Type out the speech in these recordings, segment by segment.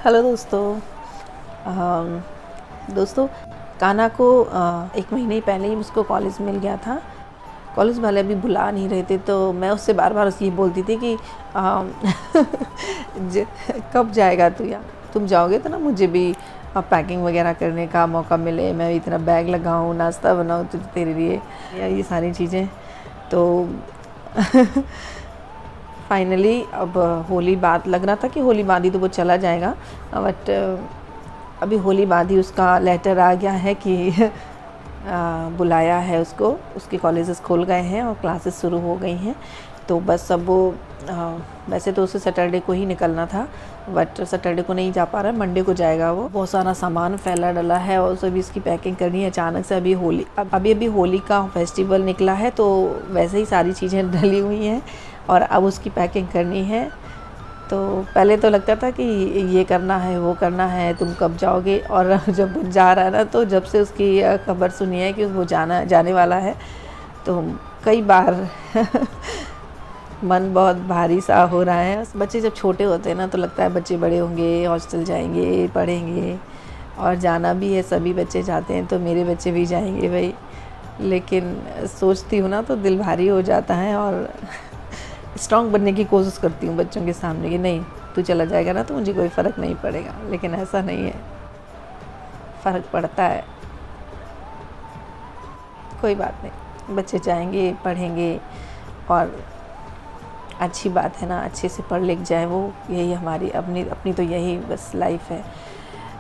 Hello दोस्तों, कान्हा को 1 महीने पहले ही मुझको कॉलेज मिल गया था। कॉलेज वाले अभी बुला नहीं रहे थे, तो मैं उससे बार बार उसकी बोलती थी कि कब जाएगा तू यहाँ, तुम जाओगे तो ना मुझे भी पैकिंग वगैरह करने का मौका मिले, मैं इतना बैग लगाऊँ, नाश्ता बनाऊँ तो तेरे लिए, या ये सारी चीज़ें। तो फाइनली अब होली बाद लग रहा था कि होली बाद ही तो वो चला जाएगा, बट अभी होली बाद ही उसका लेटर आ गया है कि बुलाया है उसको, उसके कॉलेजेस खुल गए हैं और क्लासेस शुरू हो गई हैं। तो बस अब वो वैसे तो उसे सैटरडे को ही निकलना था, बट सैटरडे को नहीं जा पा रहा है, मंडे को जाएगा वो। बहुत सारा सामान फैला डला है और सभी इसकी पैकिंग करनी है। अचानक से अभी होली का फेस्टिवल निकला है, तो वैसे ही सारी चीज़ें डली हुई हैं और अब उसकी पैकिंग करनी है। तो पहले तो लगता था कि ये करना है, वो करना है, तुम कब जाओगे, और जब वो जा रहा है ना, तो जब से उसकी खबर सुनी है कि वो जाने वाला है, तो कई बार मन बहुत भारी सा हो रहा है। बच्चे जब छोटे होते हैं ना, तो लगता है बच्चे बड़े होंगे, हॉस्टल जाएंगे, पढ़ेंगे, और जाना भी है, सभी बच्चे जाते हैं, तो मेरे बच्चे भी जाएंगे भाई। लेकिन सोचती हूँ ना तो दिल भारी हो जाता है, और स्ट्रॉन्ग बनने की कोशिश करती हूँ बच्चों के सामने कि नहीं, तू चला जाएगा ना तो मुझे कोई फ़र्क नहीं पड़ेगा। लेकिन ऐसा नहीं है, फ़र्क पड़ता है। कोई बात नहीं, बच्चे जाएंगे, पढ़ेंगे, और अच्छी बात है ना, अच्छे से पढ़ लिख जाए वो। यही हमारी अपनी तो यही बस लाइफ है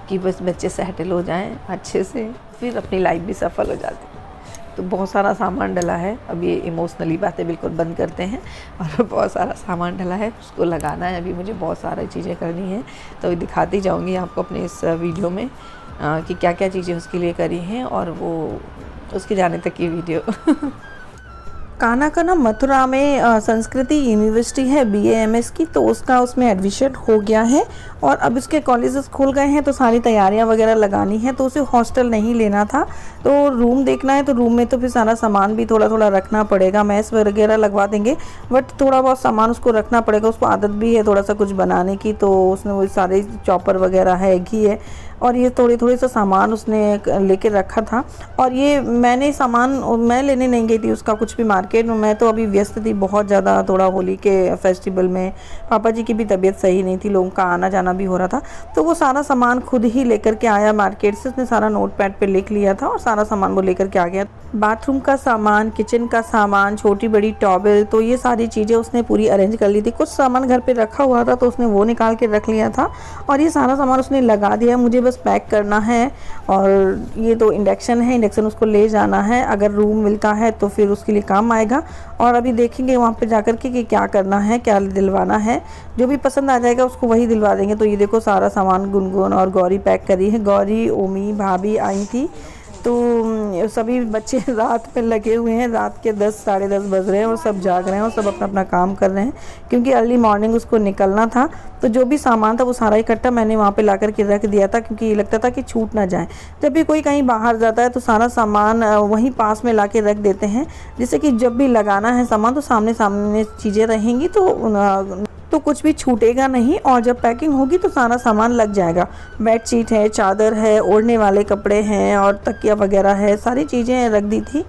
कि बस बच्चे सेटल हो जाएं अच्छे से, फिर अपनी लाइफ भी सफल हो जाती है। तो बहुत सारा सामान डला है, अब ये इमोशनली बातें बिल्कुल बंद करते हैं। और बहुत सारा सामान डला है, उसको लगाना है, अभी मुझे बहुत सारी चीज़ें करनी है, तो दिखाती जाऊंगी आपको अपने इस वीडियो में कि क्या क्या चीज़ें उसके लिए करी हैं, और वो उसके जाने तक की वीडियो। कान्हा का ना मथुरा में संस्कृति यूनिवर्सिटी है BAMS की, तो उसमें एडमिशन हो गया है और अब उसके कॉलेजेस खुल गए हैं, तो सारी तैयारियां वगैरह लगानी है। तो उसे हॉस्टल नहीं लेना था, तो रूम देखना है, तो रूम में तो फिर सारा सामान भी थोड़ा थोड़ा रखना पड़ेगा। मैस वगैरह लगवा देंगे, बट थोड़ा बहुत सामान उसको रखना पड़ेगा। उसको आदत भी है थोड़ा सा कुछ बनाने की, तो उसने वो सारे चॉपर वगैरह है, घी है, और ये थोड़ी सा सामान उसने लेके रखा था। और ये मैं लेने नहीं गई थी उसका कुछ भी मार्केट में, मैं तो अभी व्यस्त थी बहुत ज़्यादा, थोड़ा होली के फेस्टिवल में। पापा जी की भी तबीयत सही नहीं थी, लोगों का आना जाना भी हो रहा था, तो वो सारा सामान खुद ही लेकर के आया मार्केट से। उसने सारा नोटपैड पे लिख लिया था और सारा सामान वो लेकर के आ गया। बाथरूम का सामान, किचन का सामान, छोटी बड़ी टॉवेल, तो ये सारी चीज़ें उसने पूरी अरेंज कर ली थी। कुछ सामान घर पे रखा हुआ था, तो उसने वो निकाल के रख लिया था, और ये सारा सामान उसने लगा दिया। मुझे बस पैक करना है, और ये तो इंडक्शन है, इंडक्शन उसको ले जाना है। अगर रूम मिलता है तो फिर उसके लिए काम आएगा, और अभी देखेंगे वहाँ पे जाकर के कि क्या करना है, क्या दिलवाना है। जो भी पसंद आ जाएगा उसको वही दिलवा देंगे। तो ये देखो सारा सामान गुनगुन और गौरी पैक करी है। गौरी, ओमी, भाभी आई थी, तो सभी बच्चे रात में लगे हुए हैं। रात के 10 साढ़े 10 बज रहे हैं और सब जाग रहे हैं और सब अपना अपना काम कर रहे हैं, क्योंकि अर्ली मॉर्निंग उसको निकलना था। तो जो भी सामान था वो सारा इकट्ठा मैंने वहाँ पे ला कर के रख दिया था, क्योंकि ये लगता था कि छूट ना जाए। जब भी कोई कहीं बाहर जाता है तो सारा सामान वहीं पास में ला के रख देते हैं, जिससे कि जब भी लगाना है सामान तो सामने सामने चीज़ें रहेंगी, तो कुछ भी छूटेगा नहीं। और जब पैकिंग होगी तो सारा सामान लग जाएगा। बेडशीट है, चादर है, ओढ़ने वाले कपड़े हैं, और तकिया वगैरह है, सारी चीज़ें रख दी थी।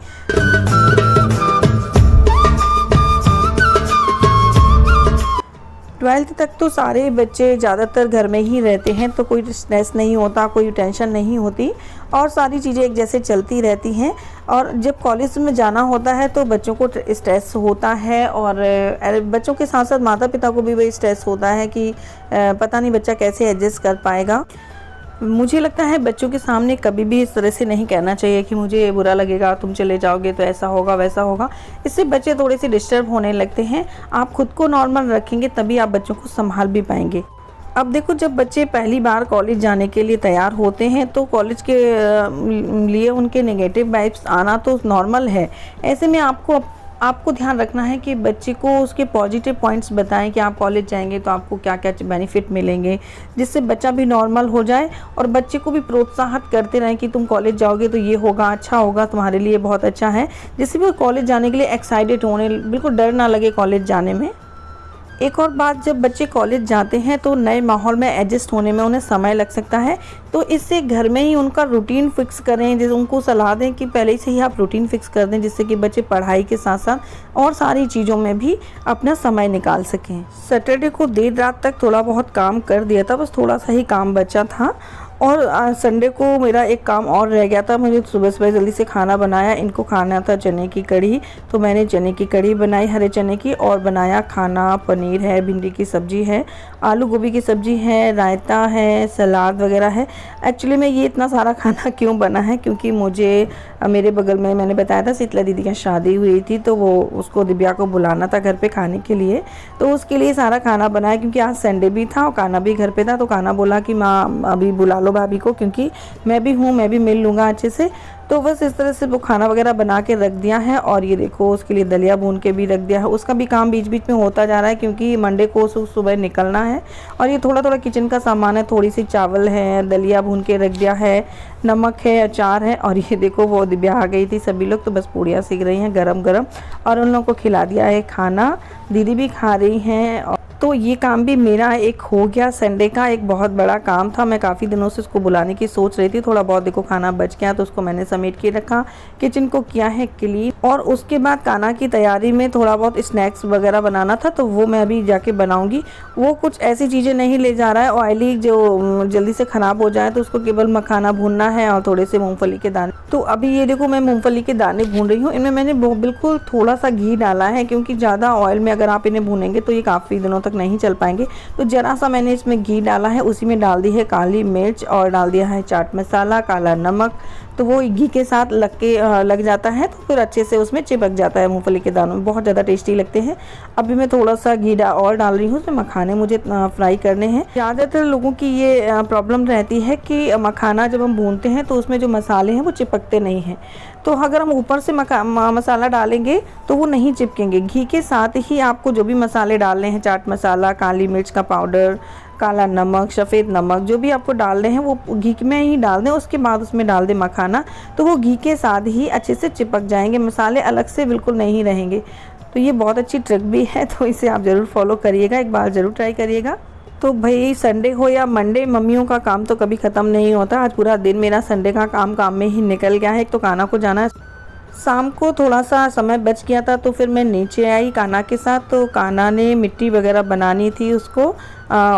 12th तक तो सारे बच्चे ज़्यादातर घर में ही रहते हैं, तो कोई स्ट्रेस नहीं होता, कोई टेंशन नहीं होती, और सारी चीज़ें एक जैसे चलती रहती हैं। और जब कॉलेज में जाना होता है तो बच्चों को स्ट्रेस होता है, और बच्चों के साथ साथ माता पिता को भी वही स्ट्रेस होता है कि पता नहीं बच्चा कैसे एडजस्ट कर पाएगा। मुझे लगता है बच्चों के सामने कभी भी इस तरह से नहीं कहना चाहिए कि मुझे बुरा लगेगा, तुम चले जाओगे तो ऐसा होगा वैसा होगा। इससे बच्चे थोड़े से डिस्टर्ब होने लगते हैं। आप खुद को नॉर्मल रखेंगे तभी आप बच्चों को संभाल भी पाएंगे। अब देखो, जब बच्चे पहली बार कॉलेज जाने के लिए तैयार होते हैं तो कॉलेज के लिए उनके नेगेटिव वाइब्स आना तो नॉर्मल है। ऐसे में आपको ध्यान रखना है कि बच्चे को उसके पॉजिटिव पॉइंट्स बताएं कि आप कॉलेज जाएंगे तो आपको क्या क्या बेनिफिट मिलेंगे, जिससे बच्चा भी नॉर्मल हो जाए, और बच्चे को भी प्रोत्साहित करते रहें कि तुम कॉलेज जाओगे तो ये होगा, अच्छा होगा, तुम्हारे लिए बहुत अच्छा है, जिससे भी कॉलेज जाने के लिए एक्साइटेड होने, बिल्कुल डर ना लगे कॉलेज जाने में। एक और बात, जब बच्चे कॉलेज जाते हैं तो नए माहौल में एडजस्ट होने में उन्हें समय लग सकता है, तो इससे घर में ही उनका रूटीन फिक्स करें। जैसे उनको सलाह दें कि पहले से ही आप रूटीन फिक्स कर दें, जिससे कि बच्चे पढ़ाई के साथ साथ और सारी चीज़ों में भी अपना समय निकाल सकें। सैटरडे को देर रात तक थोड़ा बहुत काम कर दिया था, बस थोड़ा सा ही काम बचा था। और संडे को मेरा एक काम और रह गया था, मुझे सुबह सुबह जल्दी से खाना बनाया। इनको खाना था चने की कढ़ी, तो मैंने चने की कढ़ी बनाई हरे चने की, और बनाया खाना, पनीर है, भिंडी की सब्ज़ी है, आलू गोभी की सब्ज़ी है, रायता है, सलाद वगैरह है। एक्चुअली में ये इतना सारा खाना क्यों बना है, क्योंकि मुझे मेरे बगल में मैंने बताया था शीतला दीदी की शादी हुई थी, तो वो उसको दिव्या को बुलाना था घर पे खाने के लिए, तो उसके लिए सारा खाना बनाया। क्योंकि आज संडे भी था और काना भी घर पे था, तो काना बोला कि माँ अभी बुला लो भाभी को, क्योंकि मैं भी हूँ, मैं भी मिल लूँगा अच्छे से। तो बस इस तरह से वो खाना वगैरह बना के रख दिया है। और ये देखो उसके लिए दलिया भून के भी रख दिया है। उसका भी काम बीच बीच में होता जा रहा है, क्योंकि मंडे को सुबह निकलना है। और ये थोड़ा थोड़ा किचन का सामान है, थोड़ी सी चावल है, दलिया भून के रख दिया है, नमक है, अचार है। और ये देखो वो दिव्या आ गई थी, सभी लोग तो बस पूड़ियाँ सीख रही हैं गरम गरम, और उन लोगों को खिला दिया है खाना, दीदी भी खा रही हैं। तो ये काम भी मेरा एक हो गया। संडे का एक बहुत बड़ा काम था, मैं काफ़ी दिनों से उसको बुलाने की सोच रही थी। थोड़ा बहुत देखो खाना बच गया, तो उसको मैंने समेट के रखा, किचन को किया है क्लीन। और उसके बाद खाना की तैयारी में थोड़ा बहुत स्नैक्स वगैरह बनाना था, तो वो मैं अभी जाके बनाऊंगी। वो कुछ ऐसी चीज़ें नहीं ले जा रहा है ऑयली जो जल्दी से ख़राब हो जाए, तो उसको केवल मखाना भूनना है और थोड़े से मूँगफली के दाने। तो अभी ये देखो मैं मूँगफली के दाने भून रही हूँ। इनमें मैंने बिल्कुल थोड़ा सा घी डाला है, क्योंकि ज़्यादा ऑयल में अगर आप इन्हें भूनेंगे तो ये काफ़ी दिनों तक नहीं चल पाएंगे। तो जरा सा मैंने इसमें घी डाला है, उसी में डाल दी है काली मिर्च और डाल दिया है चाट मसाला, काला नमक। तो वो घी के साथ लग जाता है, तो फिर अच्छे से उसमें चिपक जाता है मूंगफली के दानों में, बहुत ज़्यादा टेस्टी लगते हैं। अभी मैं थोड़ा सा घी और डाल रही हूँ, उसमें मखाने मुझे फ्राई करने हैं। ज़्यादातर लोगों की ये प्रॉब्लम रहती है कि मखाना जब हम भूनते हैं तो उसमें जो मसाले हैं वो चिपकते नहीं हैं। तो अगर हम ऊपर से मसाला डालेंगे तो वो नहीं चिपकेंगे। घी के साथ ही आपको जो भी मसाले डालने हैं, चाट मसाला, काली मिर्च का पाउडर, काला नमक, सफ़ेद नमक, जो भी आपको डालने हैं वो घी में ही डाल दें। उसके बाद उसमें डाल दें मखाना, तो वो घी के साथ ही अच्छे से चिपक जाएंगे, मसाले अलग से बिल्कुल नहीं रहेंगे। तो ये बहुत अच्छी ट्रिक भी है, तो इसे आप ज़रूर फॉलो करिएगा, एक बार ज़रूर ट्राई करिएगा। तो भाई संडे हो या मंडे, मम्मियों का काम तो कभी ख़त्म नहीं होता। आज पूरा दिन मेरा संडे का काम में ही निकल गया है। एक तो काना को जाना है, शाम को थोड़ा सा समय बच गया था, तो फिर मैं नीचे आई काना के साथ। तो काना ने मिट्टी वगैरह बनानी थी उसको,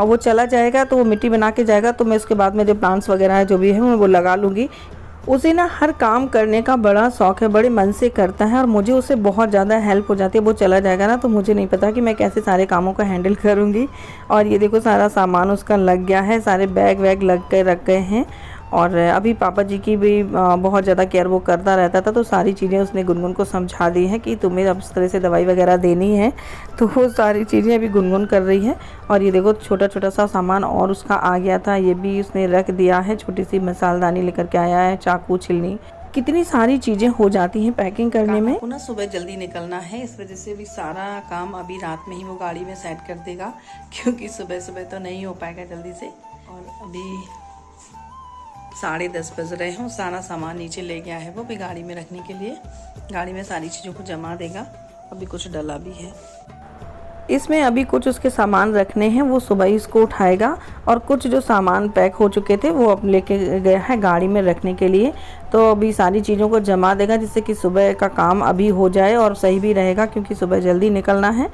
वो चला जाएगा तो वो मिट्टी बना के जाएगा, तो मैं उसके बाद में जो प्लांट्स वगैरह है जो भी है मैं वो लगा लूँगी। उसे ना हर काम करने का बड़ा शौक़ है, बड़े मन से करता है, और मुझे उससे बहुत ज़्यादा हेल्प हो जाती है। वो चला जाएगा ना तो मुझे नहीं पता कि मैं कैसे सारे कामों को हैंडल करूँगी। और ये देखो सारा सामान उसका लग गया है, सारे बैग वैग लग के रख गए हैं। और अभी पापा जी की भी बहुत ज़्यादा केयर वो करता रहता था, तो सारी चीज़ें उसने गुनगुन को समझा दी हैं कि तुम्हें अब इस तरह से दवाई वगैरह देनी है। तो वो सारी चीज़ें अभी गुनगुन कर रही है। और ये देखो छोटा छोटा सा सामान और उसका आ गया था, ये भी उसने रख दिया है। छोटी सी मसालदानी लेकर के आया है, चाकू, छिलनी, कितनी सारी चीज़ें हो जाती हैं पैकिंग करने में। ना सुबह जल्दी निकलना है, इस वजह से भी सारा काम अभी रात में ही वो गाड़ी में सेट कर देगा, क्योंकि सुबह सुबह तो नहीं हो पाएगा जल्दी से। और अभी 10:30 बज रहे हैं, सारा सामान नीचे ले गया है वो भी गाड़ी में रखने के लिए। गाड़ी में सारी चीज़ों को जमा देगा। अभी कुछ डला भी है इसमें, अभी कुछ उसके सामान रखने हैं, वो सुबह ही इसको उठाएगा। और कुछ जो सामान पैक हो चुके थे वो अब लेके गया है गाड़ी में रखने के लिए। तो अभी सारी चीज़ों को जमा देगा, जिससे कि सुबह का काम अभी हो जाए और सही भी रहेगा, क्योंकि सुबह जल्दी निकलना है।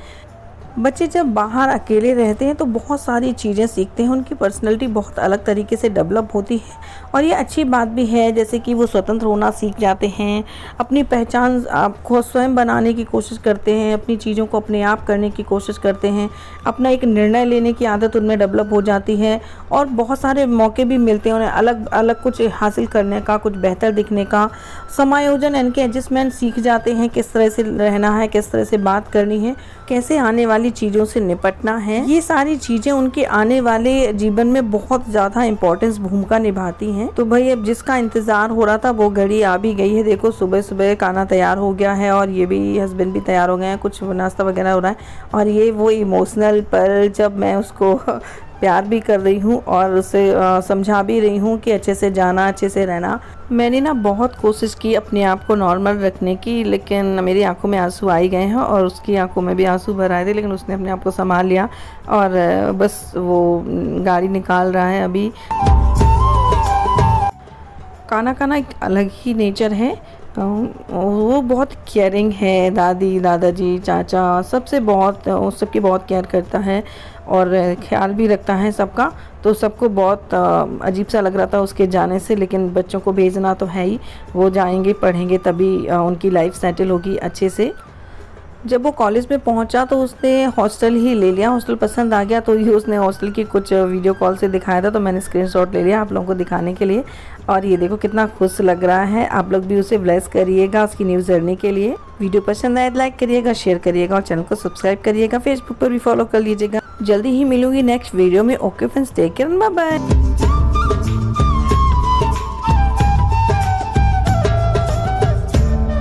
बच्चे जब बाहर अकेले रहते हैं तो बहुत सारी चीज़ें सीखते हैं, उनकी पर्सनैलिटी बहुत अलग तरीके से डेवलप होती है, और ये अच्छी बात भी है। जैसे कि वो स्वतंत्र होना सीख जाते हैं, अपनी पहचान आपको स्वयं बनाने की कोशिश करते हैं, अपनी चीज़ों को अपने आप करने की कोशिश करते हैं, अपना एक निर्णय लेने की आदत उनमें डेवलप हो जाती है। और बहुत सारे मौके भी मिलते हैं उन्हें अलग अलग कुछ हासिल करने का, कुछ बेहतर दिखने का। समायोजन यानी कि एडजस्टमेंट सीख जाते हैं, किस तरह से रहना है, किस तरह से बात करनी है, कैसे आने वाली चीज़ों से निपटना है। ये सारी चीज़ें उनके आने वाले जीवन में बहुत ज़्यादा इम्पोर्टेंस भूमिका निभाती हैं। तो भाई अब जिसका इंतज़ार हो रहा था वो घड़ी आ भी गई है। देखो सुबह सुबह खाना तैयार हो गया है, और ये भी हस्बैंड भी तैयार हो गए हैं, कुछ नाश्ता वगैरह हो रहा है। और ये वो इमोशनल पल जब मैं उसको प्यार भी कर रही हूँ और उसे समझा भी रही हूँ कि अच्छे से जाना, अच्छे से रहना। मैंने ना बहुत कोशिश की अपने आप को नॉर्मल रखने की, लेकिन मेरी आंखों में आंसू आ ही गए हैं और उसकी आंखों में भी आंसू भर आए थे, लेकिन उसने अपने आप को संभाल लिया और बस वो गाड़ी निकाल रहा है अभी। काना काना एक अलग ही नेचर है। वो बहुत केयरिंग है, दादी दादाजी चाचा सबसे बहुत, सबकी बहुत केयर करता है और ख्याल भी रखता है सबका। तो सबको बहुत अजीब सा लग रहा था उसके जाने से, लेकिन बच्चों को भेजना तो है ही, वो जाएंगे पढ़ेंगे तभी उनकी लाइफ सेटल होगी अच्छे से। जब वो कॉलेज में पहुंचा तो उसने हॉस्टल ही ले लिया, हॉस्टल पसंद आ गया तो ये उसने हॉस्टल की कुछ वीडियो कॉल से दिखाया था, तो मैंने स्क्रीनशॉट ले लिया आप लोगों को दिखाने के लिए। और ये देखो कितना खुश लग रहा है। आप लोग भी उसे ब्लेस करिएगा उसकी न्यू जर्नी के लिए। वीडियो पसंद आए लाइक करिएगा, शेयर करिएगा और चैनल को सब्सक्राइब करिएगा। फेसबुक पर भी फॉलो कर लीजिएगा। जल्दी ही मिलूंगी नेक्स्ट वीडियो में। Okay friends, take care, bye bye.